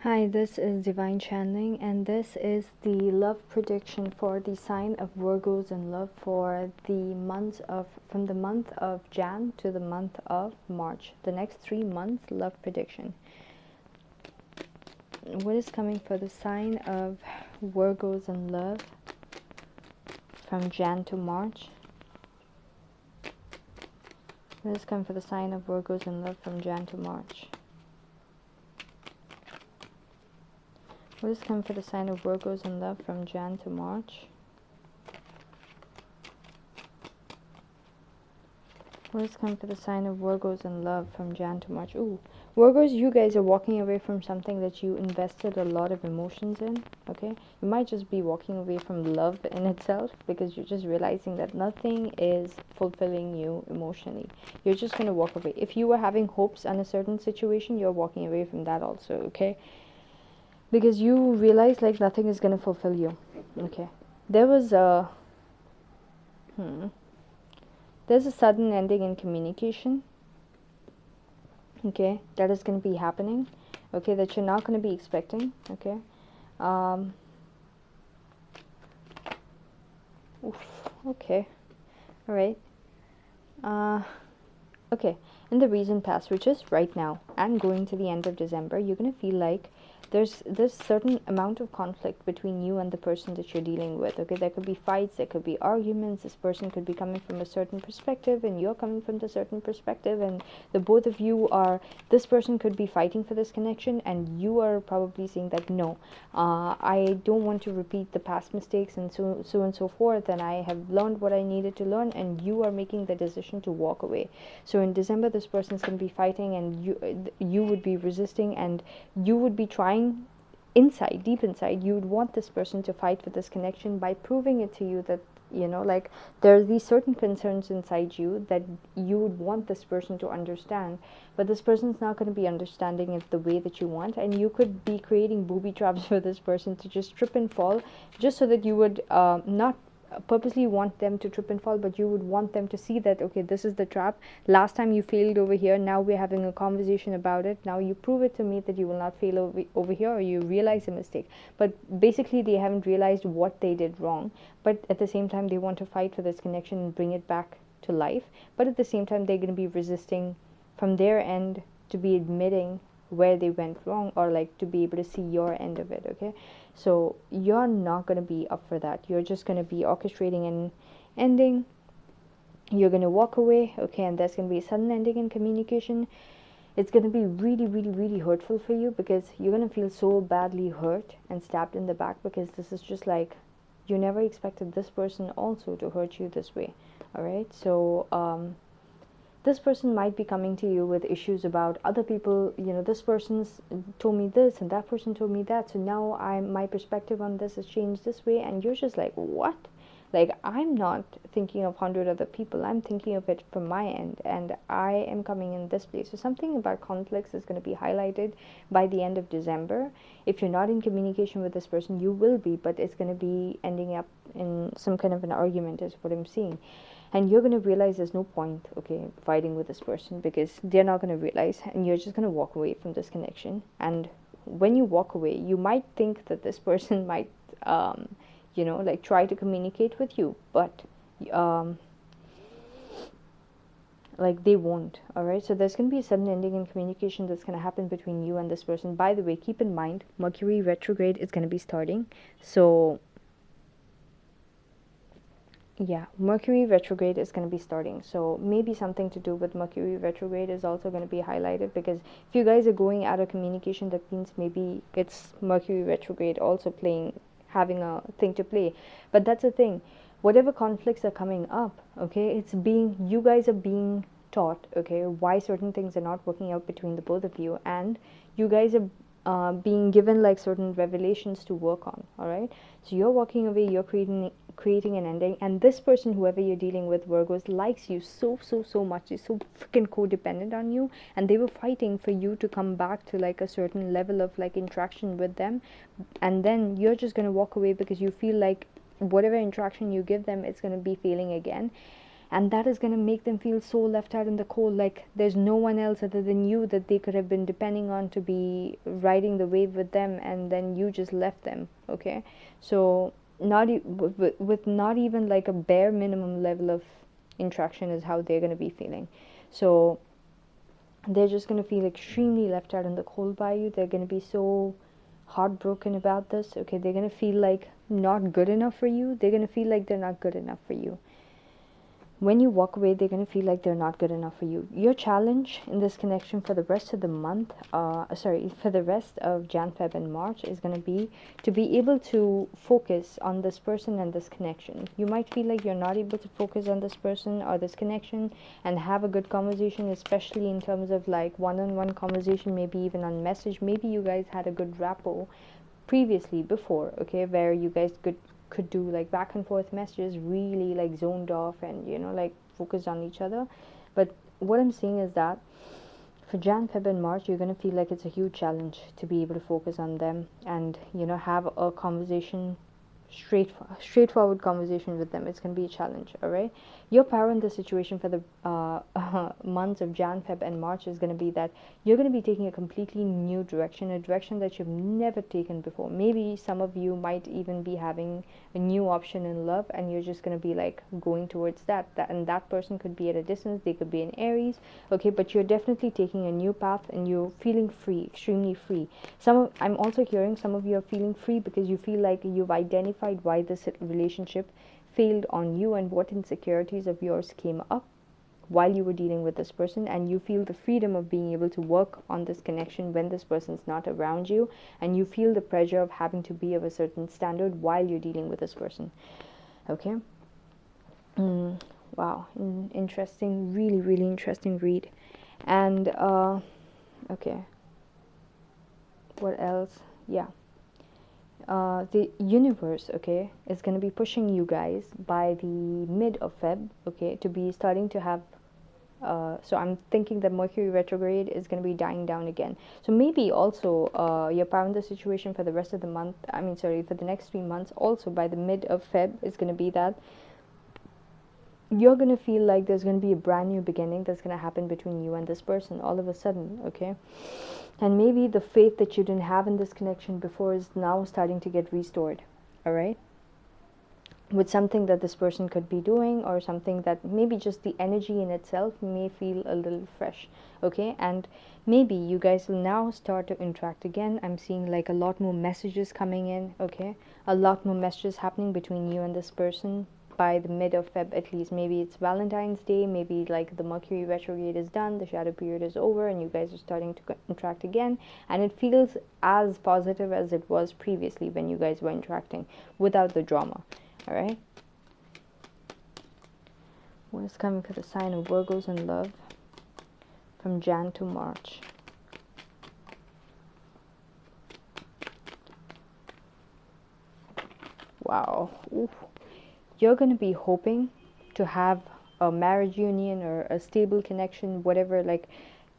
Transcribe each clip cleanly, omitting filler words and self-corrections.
Hi, this is Divine Channeling, and this is the love prediction for the sign of Virgos in love for the from the month of Jan to the month of March. The next 3 months love prediction. What is coming for the sign of Virgos in love from Jan to March? What is coming for the sign of Virgos in love from Jan to March? What is coming for the sign of Virgos in love from Jan to March? What is coming for the sign of Virgos in love from Jan to March? Ooh, Virgos, you guys are walking away from something that you invested a lot of emotions in, okay? You might just be walking away from love in itself because you're just realizing that nothing is fulfilling you emotionally. You're just going to walk away. If you were having hopes on a certain situation, you're walking away from that also, okay? Because you realize like nothing is going to fulfill you, okay? There was a there's a sudden ending in communication, okay, that is going to be happening, okay, that you're not going to be expecting, okay. Oof, okay, all right. Okay, in the recent past, which is right now and going to the end of December, you're going to feel like there's this certain amount of conflict between you and the person that you're dealing with, okay? There could be fights, there could be arguments. This person could be coming from a certain perspective and you're coming from a certain perspective, and the both of you are, this person could be fighting for this connection and you are probably saying that no, I don't want to repeat the past mistakes and so and so forth, and I have learned what I needed to learn, and you are making the decision to walk away. So in December, this person is going to be fighting and you would be resisting, and you would be trying inside, deep inside, you would want this person to fight for this connection by proving it to you that, you know, like, there are these certain concerns inside you that you would want this person to understand, but this person's not going to be understanding it the way that you want, and you could be creating booby traps for this person to just trip and fall, just so that you would not purposely want them to trip and fall, but you would want them to see that, okay, this is the trap. Last time you failed over here, now we're having a conversation about it. Now you prove it to me that you will not fail over here, or you realize a mistake. But basically they haven't realized what they did wrong, but at the same time they want to fight for this connection and bring it back to life, but at the same time they're going to be resisting from their end to be admitting where they went wrong, or like to be able to see your end of it, okay? So you're not going to be up for that. You're just going to be orchestrating an ending. You're going to walk away, okay, and there's going to be a sudden ending in communication. It's going to be really, really, really hurtful for you, because you're going to feel so badly hurt and stabbed in the back, because this is just like, you never expected this person also to hurt you this way, all right? So this person might be coming to you with issues about other people. You know, this person's told me this and that person told me that, so now my perspective on this has changed this way, and you're just like, what? Like, I'm not thinking of 100 other people, I'm thinking of it from my end, and I am coming in this place. So something about conflicts is going to be highlighted by the end of December. If you're not in communication with this person, you will be, but it's going to be ending up in some kind of an argument, is what I'm seeing. And you're going to realize there's no point, okay, fighting with this person, because they're not going to realize, and you're just going to walk away from this connection. And when you walk away, you might think that this person might you know, like, try to communicate with you, but like, they won't, all right? So there's going to be a sudden ending in communication that's going to happen between you and this person. By the way, keep in mind, Mercury retrograde is going to be starting. So yeah, Mercury retrograde is going to be starting, so maybe something to do with Mercury retrograde is also going to be highlighted, because if you guys are going out of communication, that means maybe it's Mercury retrograde also playing, having a thing to play. But that's the thing, whatever conflicts are coming up, okay, it's being, you guys are being taught, okay, why certain things are not working out between the both of you, and you guys are being given like certain revelations to work on, all right? So you're walking away, you're creating an ending, and this person, whoever you're dealing with, Virgos, likes you so much. Is so freaking codependent on you, and they were fighting for you to come back to like a certain level of like interaction with them, and then you're just going to walk away because you feel like whatever interaction you give them, it's going to be failing again. and that is going to make them feel so left out in the cold, like there's no one else other than you that they could have been depending on to be riding the wave with them, and then you just left them. Okay, so with not even like a bare minimum level of interaction is how they're going to be feeling. So they're just going to feel extremely left out in the cold by you. They're going to be so heartbroken about this. Okay, they're going to feel like not good enough for you. They're going to feel like they're not good enough for you. When you walk away, they're going to feel like they're not good enough for you. Your challenge in this connection for the rest of the month, for the rest of Jan, Feb, and March is going to be able to focus on this person and this connection. You might feel like you're not able to focus on this person or this connection and have a good conversation, especially in terms of like one-on-one conversation, maybe even on message. Maybe you guys had a good rapport previously before, okay, where you guys could do like back and forth messages, really like zoned off and like focused on each other. But what I'm saying is that for Jan, Feb, and March, you're going to feel like it's a huge challenge to be able to focus on them and have a conversation, straightforward conversation with them. It's going to be a challenge. All right, your power in the situation for the months of Jan, Feb, and March is going to be that you're going to be taking a completely new direction, a direction that you've never taken before. Maybe some of you might even be having a new option in love, and you're just going to be like going towards that, and that person could be at a distance. They could be in Aries. Okay, but you're definitely taking a new path, and you're feeling free, extremely free. I'm also hearing some of you are feeling free because you feel like you've identified why this relationship failed on you and what insecurities of yours came up while you were dealing with this person, and you feel the freedom of being able to work on this connection when this person's not around you, and you feel the pressure of having to be of a certain standard while you're dealing with this person. Okay. Wow, interesting, really, really interesting read. And okay, what else? Yeah, the universe, okay, is going to be pushing you guys by the mid of Feb, okay, to be starting to have so I'm thinking that Mercury retrograde is going to be dying down again. So maybe also your power in the situation for the rest of the month, for the next 3 months, also by the mid of Feb, is going to be that you're going to feel like there's going to be a brand new beginning that's going to happen between you and this person all of a sudden, okay? And maybe the faith that you didn't have in this connection before is now starting to get restored, all right? With something that this person could be doing, or something that maybe just the energy in itself may feel a little fresh, okay? And maybe you guys will now start to interact again. I'm seeing like a lot more messages coming in, okay? A lot more messages happening between you and this person by the mid of Feb at least. Maybe it's Valentine's Day, maybe like the Mercury retrograde is done, the shadow period is over, and you guys are starting to interact again, and it feels as positive as it was previously when you guys were interacting without the drama. All right, what is coming for the sign of Virgos in love from Jan to March? Wow. Ooh. You're going to be hoping to have a marriage union or a stable connection, whatever, like,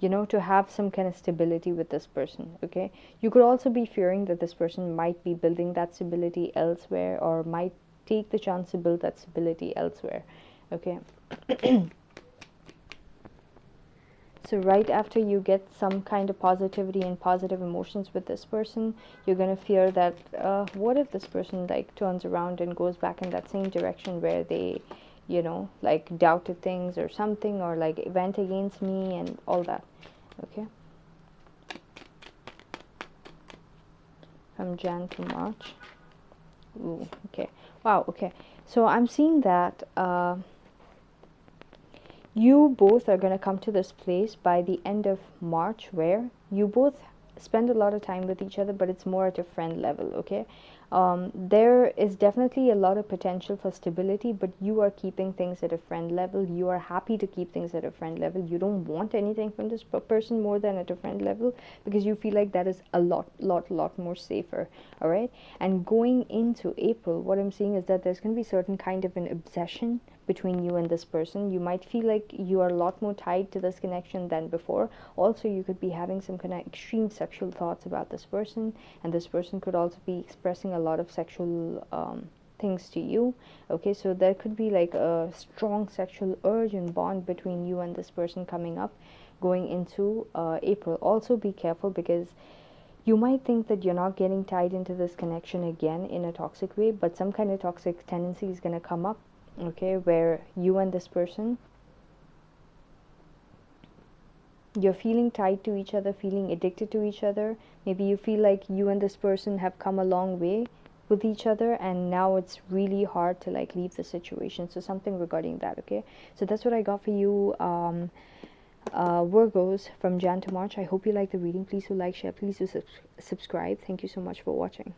to have some kind of stability with this person, okay? You could also be fearing that this person might be building that stability elsewhere, or might take the chance to build that stability elsewhere, okay? So right after you get some kind of positivity and positive emotions with this person, you're going to fear that what if this person like turns around and goes back in that same direction where they like doubted things or something, or like went against me and all that, okay? From Jan to March. Ooh, okay. Wow, okay. So I'm seeing that you both are going to come to this place by the end of March where you both spend a lot of time with each other, but it's more at a friend level, okay? There is definitely a lot of potential for stability, but you are keeping things at a friend level. You are happy to keep things at a friend level. You don't want anything from this person more than at a friend level, because you feel like that is a lot more safer, all right? And going into April, what I'm seeing is that there's going to be certain kind of an obsession between you and this person. You might feel like you are a lot more tied to this connection than before. Also, you could be having some kind of extreme sexual thoughts about this person, and this person could also be expressing a lot of sexual things to you. Okay, so there could be like a strong sexual urge and bond between you and this person coming up going into April. Also be careful, because you might think that you're not getting tied into this connection again in a toxic way, but some kind of toxic tendency is going to come up, okay, where you and this person, you're feeling tied to each other, feeling addicted to each other. Maybe you feel like you and this person have come a long way with each other, and now it's really hard to like leave the situation. So something regarding that. Okay, so that's what I got for you, Virgos, from Jan to March. I hope you like the reading. Please do like, share, please do subscribe. Thank you so much for watching.